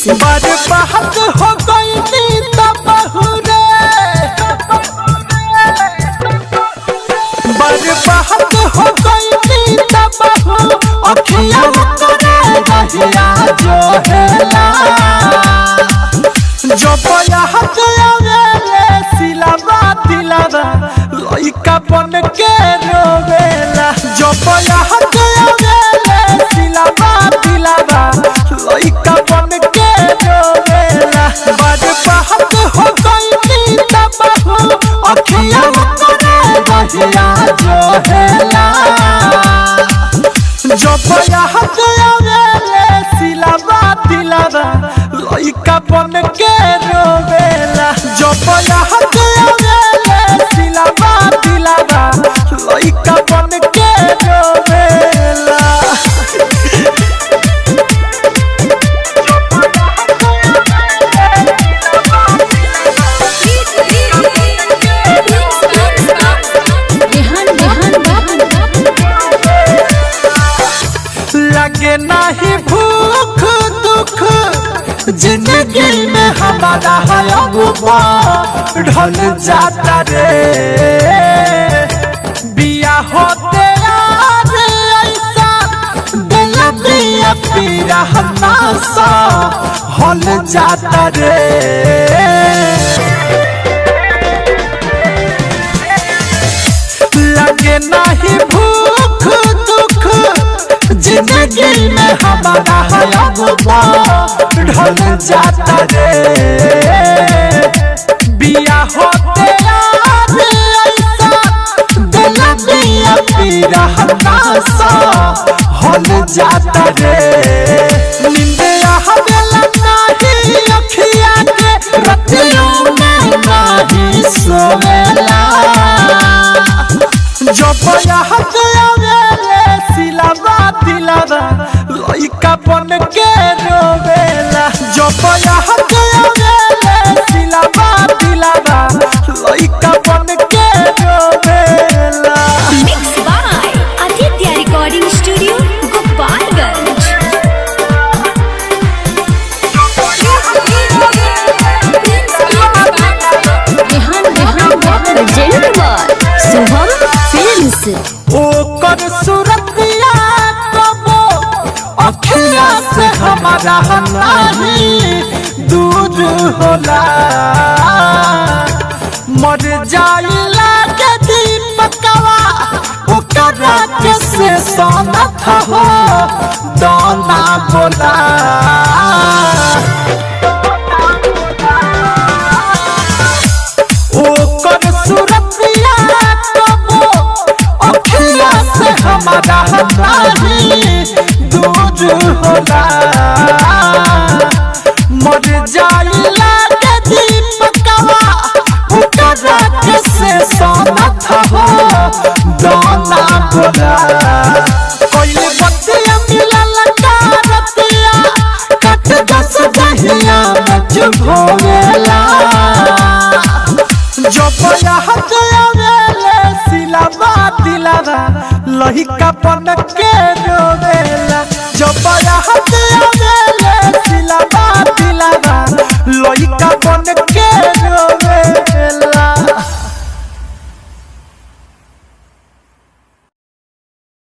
बर्बाद हो गई बहुरे बर्बाद हो गई बहु अखिया करे रहिया जो हेला जो बयाहत आवेले सिलावा दिलावा लइका बन के रोवेला जो बयाहत आवेले सिलावा दिलावा लइका बन के रोवेला बर्बाद हो गई बहु अखिया करे रहिया जो हेला जो बयाहत आवेले सिलावा दिलावा लइका बन के रोवेला जो बयाहत आवेले सिलावा दिलावा लइका बन के रोवेला लगे नहीं भूख दुख जिंदगी में हमारा है अब ढल जाता रे बिया होते यार ऐसा दिल बिया पीरा हनासा हल जाता रे लगे नहीं भूख दुख जिंदगी में हमारा है अब ढल जाता रे बिया होते यार ऐसा दिल बिया पीरा हनासा हल जाता रे निंदिया हवेला नहीं अखिया के रतियों में नहीं सोवेला जो बयाहत आवेले सिलावा दिलावा लइका बन के रोवेला जो बयाहत आवेले सिलावा दिलावा लइका बन के रोवेला mix by Aditya recording studio Gopalganj Shubham films ओकर सूरतिया कबो अखिया से हमारा नहीं दूर होला मर जाइला के दीपकवा ओकरा के से सोनत हो दाना बोला ओकर सूरतिया कबो अखिया से हमारा नहीं दूर होला मर जाइला के दीपकवा ओकरा के से सोनत हो दाना बोला कोइले बतिया मिलल कारतिया कट दस दहिया में चुप होवेला जो बयाहत आवेले सिलावा दिलावा लइका बन के